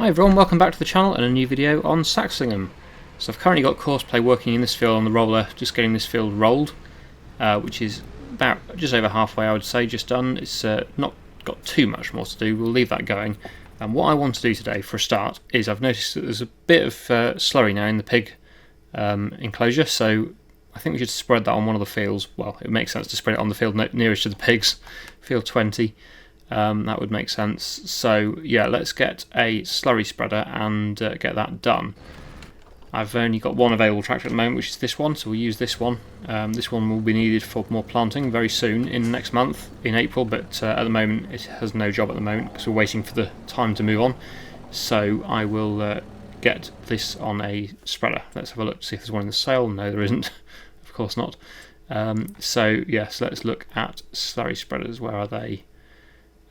Hi everyone, welcome back to the channel and a new video on Saxlingham. So I've currently got Courseplay working in this field on the roller, just getting this field rolled, which is about just over halfway, I would say, just done. It's not got too much more to do, we'll leave that going. And what I want to do today for a start is I've noticed that there's a bit of slurry now in the pig enclosure, so I think we should spread that on one of the fields. Well, it makes sense to spread it on the field nearest to the pigs, field 20. That would make sense. So yeah, let's get a slurry spreader and get that done. I've only got one available tractor at the moment, which is this one, so we'll use this one. This one will be needed for more planting very soon, in next month, in April, but at the moment it has no job at the moment because we're waiting for the time to move on. So I will get this on a spreader. Let's have a look to see if there's one in the sale. No, there isn't. Of course not. So yes, let's look at slurry spreaders. Where are they?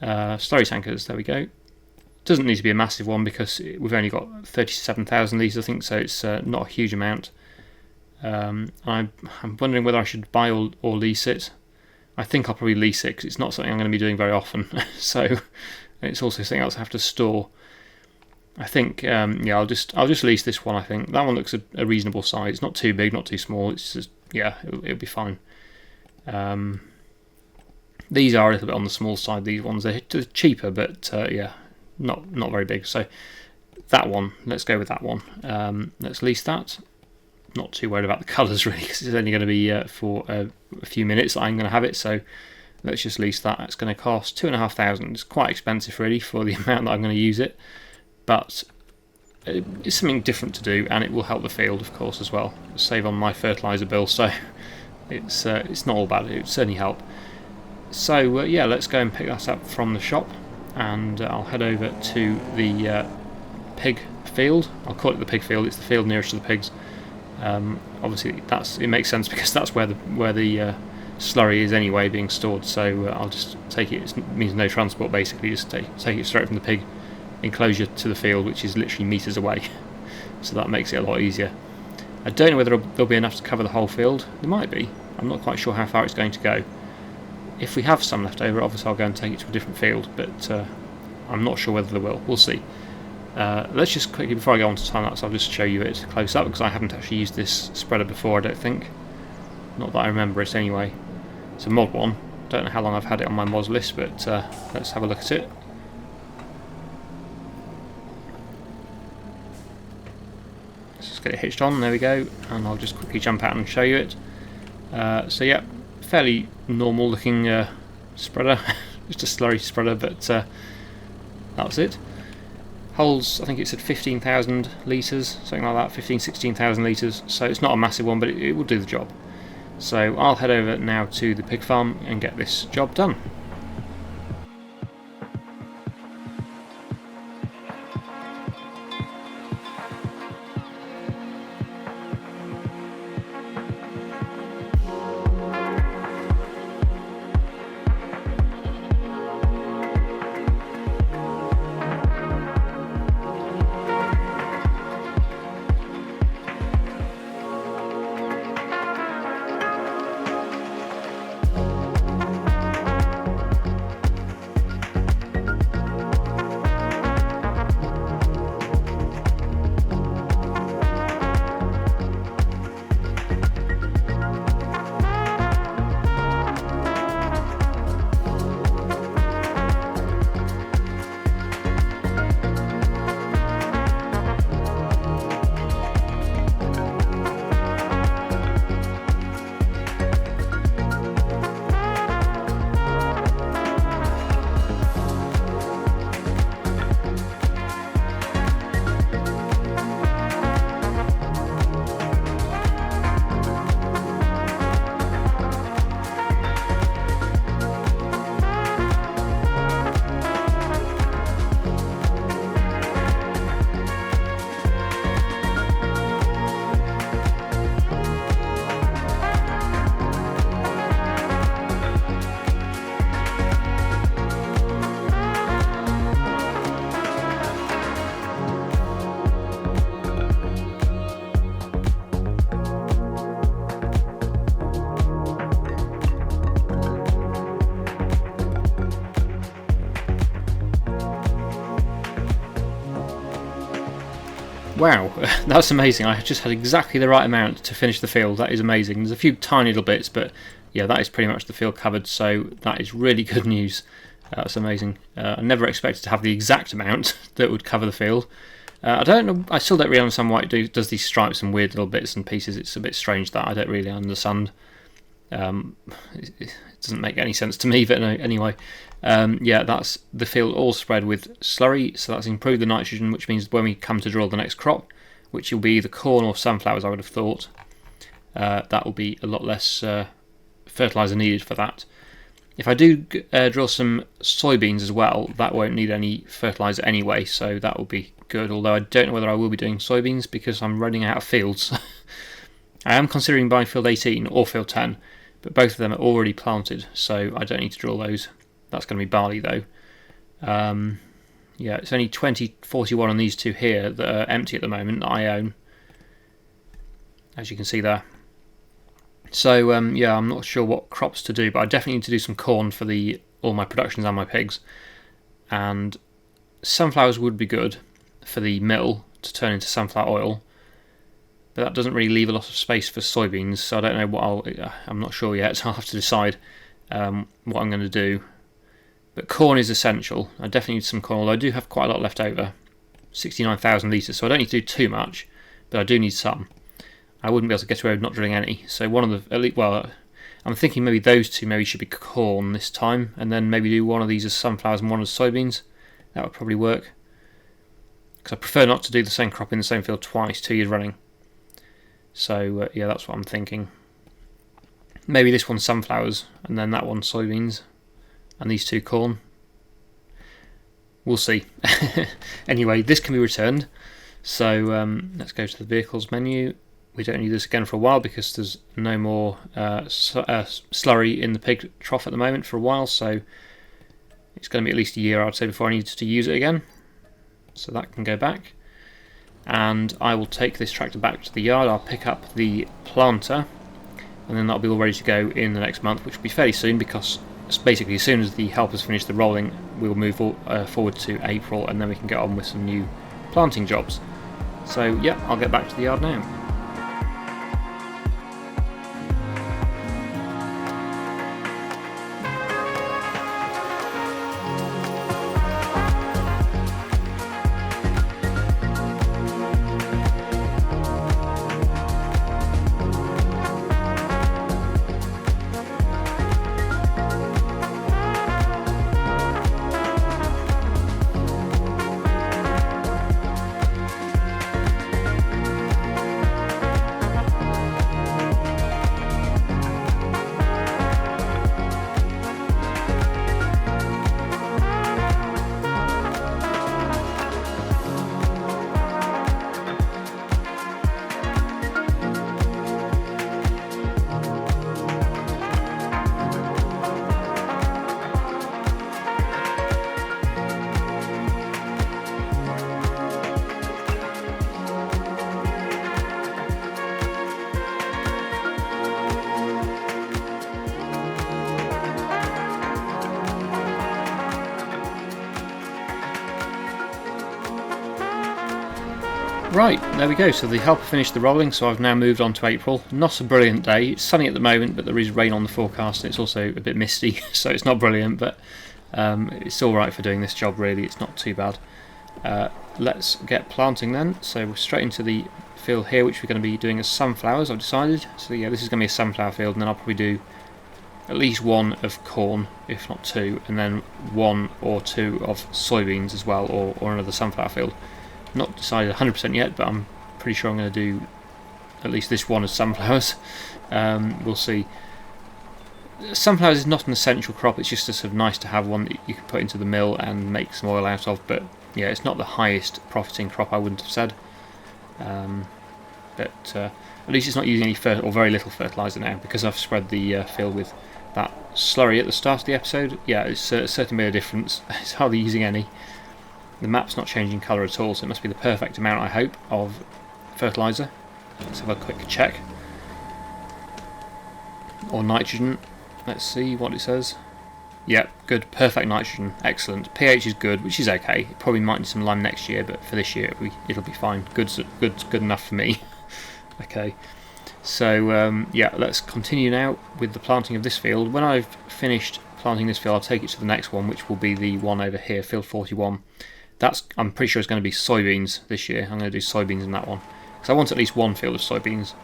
Slurry tankers, there we go. Doesn't need to be a massive one because we've only got 37,000 litres, I think, so it's not a huge amount. I'm wondering whether I should buy or lease it. I think I'll probably lease it because it's not something I'm going to be doing very often. So it's also something else I have to store. I think yeah, I'll just lease this one. I think that one looks a reasonable size. It's not too big, not too small. It's just, yeah, it'll be fine. These are a little bit on the small side. These ones are cheaper, but yeah, not very big. So that one, let's go with that one. Let's lease that. Not too worried about the colours really, because it's only going to be for a few minutes that I'm going to have it. So let's just lease that. It's going to cost £2,500. It's quite expensive really for the amount that I'm going to use it, but it's something different to do, and it will help the field, of course, as well. Save on my fertiliser bill, so it's not all bad. It would certainly help. So yeah, let's go and pick that up from the shop, and I'll head over to the pig field. I'll call it the pig field. It's the field nearest to the pigs. Obviously, it makes sense because that's where the slurry is anyway, being stored. So I'll just take it. It means no transport basically. Just take it straight from the pig enclosure to the field, which is literally meters away. So that makes it a lot easier. I don't know whether there'll be enough to cover the whole field. There might be. I'm not quite sure how far it's going to go. If we have some left over, obviously I'll go and take it to a different field, but I'm not sure whether there will. We'll see. Let's just quickly, before I go on to time lapse, I'll just show you it close up, because I haven't actually used this spreader before, I don't think. Not that I remember it anyway. It's a mod one. Don't know how long I've had it on my mods list, but let's have a look at it. Let's just get it hitched on, there we go, and I'll just quickly jump out and show you it. So yeah, fairly normal looking spreader, just a slurry spreader, but that was it. Holds, I think it said 15,000 litres, something like that, 16,000 litres, so it's not a massive one, but it will do the job. So I'll head over now to the pig farm and get this job done. wow, that's amazing. I just had exactly the right amount to finish the field. That is amazing. There's a few tiny little bits, but yeah, that is pretty much the field covered, so that is really good news. That's amazing. I never expected to have the exact amount that would cover the field. I don't know. I still don't really understand why it does these stripes and weird little bits and pieces. It's a bit strange that I don't really understand. It doesn't make any sense to me, but no, anyway. Yeah, that's the field all spread with slurry, so that's improved the nitrogen, which means when we come to drill the next crop, which will be either corn or sunflowers, I would have thought, that will be a lot less fertiliser needed for that. If I do drill some soybeans as well, that won't need any fertiliser anyway, so that will be good, although I don't know whether I will be doing soybeans because I'm running out of fields. I am considering buying field 18 or field 10, but both of them are already planted, so I don't need to drill those. That's going to be barley though. Yeah, it's only 2041 on these two here that are empty at the moment that I own, as you can see there. So yeah, I'm not sure what crops to do, but I definitely need to do some corn for all my productions and my pigs. And sunflowers would be good for the mill to turn into sunflower oil, but that doesn't really leave a lot of space for soybeans, so I don't know what I'm not sure yet, so I'll have to decide what I'm going to do. But corn is essential. I definitely need some corn, although I do have quite a lot left over, 69,000 litres, so I don't need to do too much, but I do need some. I wouldn't be able to get away with not drilling any, so one of the, well, I'm thinking maybe those two maybe should be corn this time, and then maybe do one of these as sunflowers and one as soybeans. That would probably work, because I prefer not to do the same crop in the same field twice, 2 years running. So yeah, that's what I'm thinking. Maybe this one's sunflowers, and then that one's soybeans, and these two corn. We'll see. Anyway, this can be returned, so let's go to the vehicles menu. We don't need this again for a while because there's no more slurry in the pig trough at the moment for a while, so it's going to be at least a year, I'd say, before I need to use it again. So that can go back, and I will take this tractor back to the yard. I'll pick up the planter, and then that'll be all ready to go in the next month, which will be fairly soon, because basically as soon as the helpers finish the rolling, we'll move forward to April, and then we can get on with some new planting jobs. So yeah, I'll get back to the yard now. Right, there we go. So the helper finished the rolling, so I've now moved on to April. Not a brilliant day. It's sunny at the moment, but there is rain on the forecast, and it's also a bit misty, so it's not brilliant, but it's alright for doing this job, really. It's not too bad. Let's get planting then. So we're straight into the field here, which we're going to be doing as sunflowers, I've decided. So yeah, this is going to be a sunflower field, and then I'll probably do at least one of corn, if not two, and then one or two of soybeans as well, or another sunflower field. Not decided 100% yet, but I'm pretty sure I'm going to do at least this one as sunflowers. We'll see. Sunflowers is not an essential crop, it's just sort of nice to have one that you can put into the mill and make some oil out of, but yeah, it's not the highest profiting crop, I wouldn't have said. But at least it's not using any or very little fertiliser now, because I've spread the field with that slurry at the start of the episode. Yeah, it's certainly made a difference. It's hardly using any. The map's not changing colour at all, so it must be the perfect amount, I hope, of fertiliser. Let's have a quick check. Or nitrogen. Let's see what it says. Yep, good, perfect nitrogen, excellent. pH is good, which is okay. It probably might need some lime next year, but for this year it'll be fine. Good enough for me. Okay, so yeah, let's continue now with the planting of this field. When I've finished planting this field, I'll take it to the next one, which will be the one over here, field 41. I'm pretty sure it's going to be soybeans this year. I'm going to do soybeans in that one, because I want at least one field of soybeans,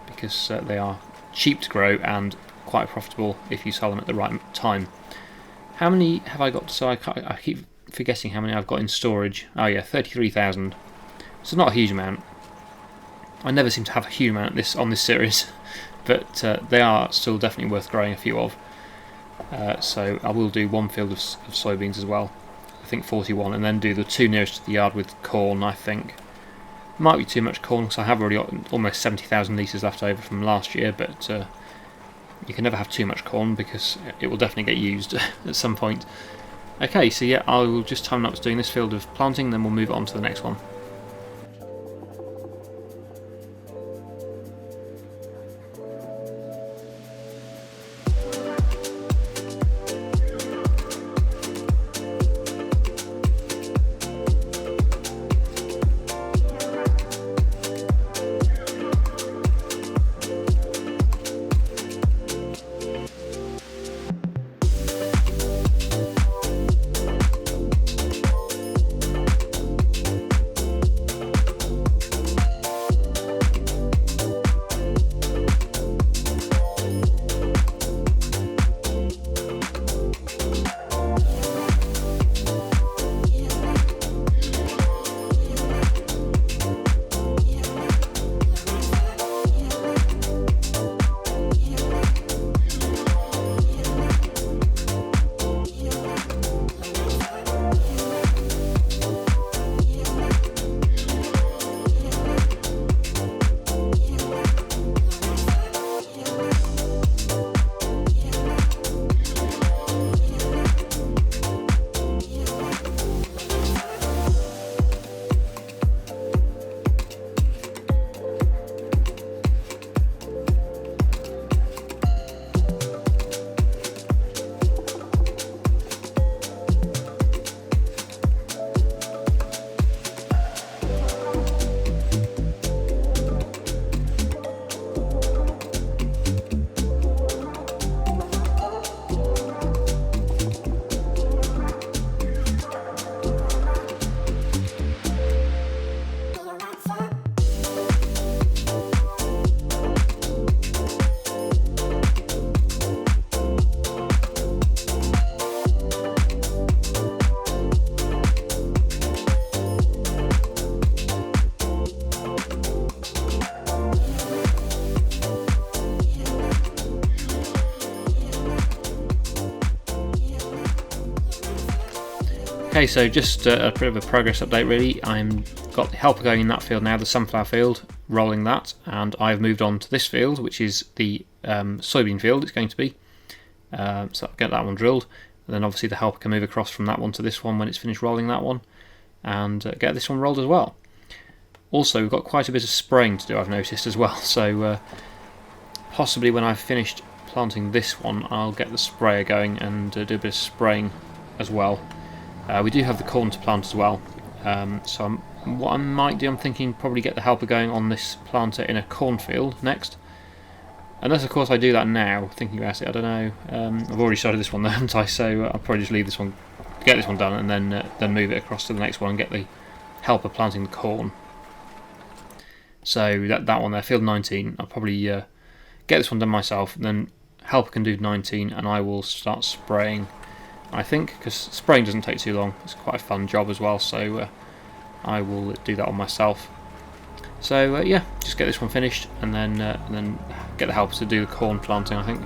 because they are cheap to grow and quite profitable if you sell them at the right time. How many have I got? So I keep forgetting how many I've got in storage. Oh yeah, 33,000. So not a huge amount. I never seem to have a huge amount on this series, but they are still definitely worth growing a few of. So I will do one field of soybeans as well. I think 41, and then do the 2 nearest to the yard with corn. I think might be too much corn because I have already got almost 70,000 litres left over from last year, but you can never have too much corn because it will definitely get used at some point. Okay, so yeah, I will just time lapse doing this field of planting, then we'll move on to the next one. Okay, so just a bit of a progress update really. I've got the helper going in that field now, the sunflower field, rolling that, and I've moved on to this field, which is the soybean field it's going to be. So I'll get that one drilled, and then obviously the helper can move across from that one to this one when it's finished rolling that one, and get this one rolled as well. Also, we've got quite a bit of spraying to do, I've noticed as well, so possibly when I've finished planting this one, I'll get the sprayer going and do a bit of spraying as well. We do have the corn to plant as well, so what I might do, I'm thinking probably get the helper going on this planter in a cornfield next. Unless of course I do that now, thinking about it, I don't know. I've already started this one though, haven't I? So I'll probably just leave this one, get this one done, and then move it across to the next one and get the helper planting the corn. So that one there, field 19, I'll probably get this one done myself, and then helper can do 19, and I will start spraying, I think, because spraying doesn't take too long. It's quite a fun job as well, so I will do that on myself. So yeah, just get this one finished, and then get the helper to do the corn planting, I think.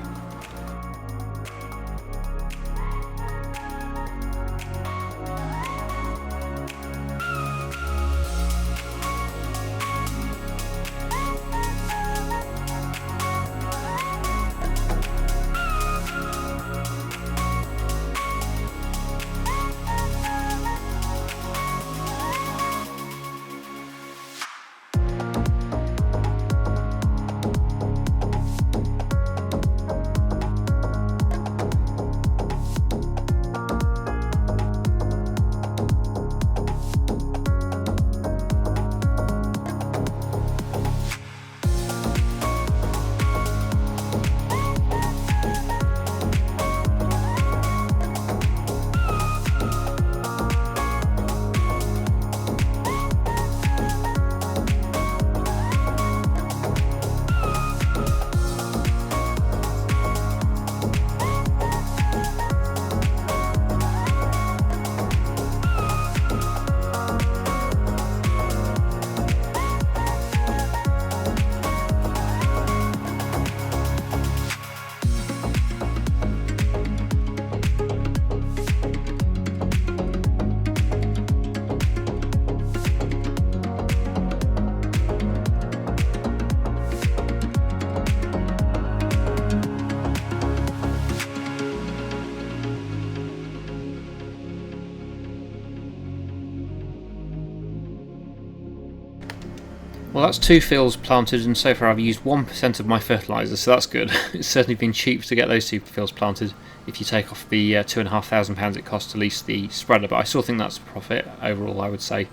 Well, that's 2 fields planted, and so far I've used 1% of my fertiliser, so that's good. It's certainly been cheap to get those 2 fields planted if you take off the £2,500 it costs to lease the spreader, but I still think that's a profit overall, I would say.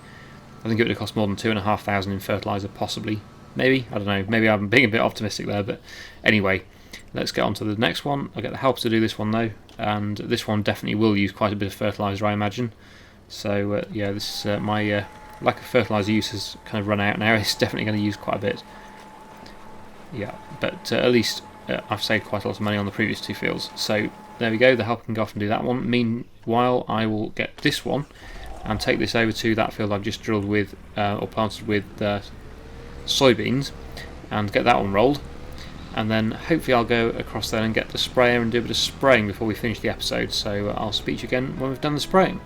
I think it would have cost more than £2,500 in fertiliser, possibly. Maybe, I don't know, maybe I'm being a bit optimistic there, but anyway, let's get on to the next one. I'll get the helper to do this one though, and this one definitely will use quite a bit of fertiliser, I imagine. So yeah, this my lack of fertiliser use has kind of run out now. It's definitely going to use quite a bit. Yeah, but at least I've saved quite a lot of money on the previous 2 fields. So there we go, the helper can go off and do that one. Meanwhile, I will get this one and take this over to that field I've just drilled with, or planted with soybeans, and get that one rolled. And then hopefully I'll go across there and get the sprayer and do a bit of spraying before we finish the episode. So I'll speak to you again when we've done the spraying.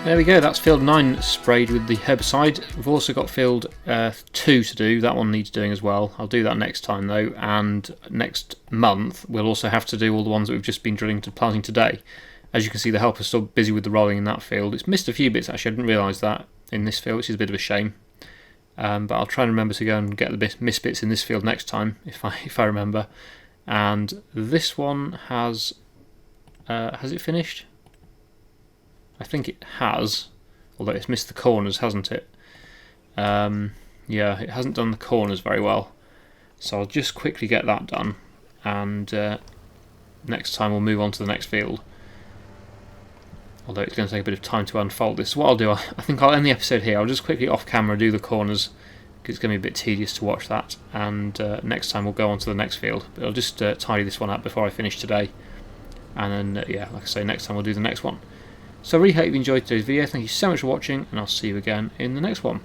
There we go, that's field 9 sprayed with the herbicide. We've also got field 2 to do, that one needs doing as well. I'll do that next time though, and next month we'll also have to do all the ones that we've just been planting today. As you can see, the helper's still busy with the rolling in that field. It's missed a few bits actually, I didn't realise that in this field, which is a bit of a shame. But I'll try and remember to go and get the missed bits in this field next time, if I remember. And this one has it finished? I think it has, although it's missed the corners, hasn't it? Yeah, it hasn't done the corners very well. So I'll just quickly get that done, and next time we'll move on to the next field. Although it's going to take a bit of time to unfold this. So what I'll do, I think I'll end the episode here. I'll just quickly off camera do the corners, because it's going to be a bit tedious to watch that. And next time we'll go on to the next field. But I'll just tidy this one up before I finish today. And then, yeah, like I say, next time we'll do the next one. So I really hope you enjoyed today's video. Thank you so much for watching, and I'll see you again in the next one.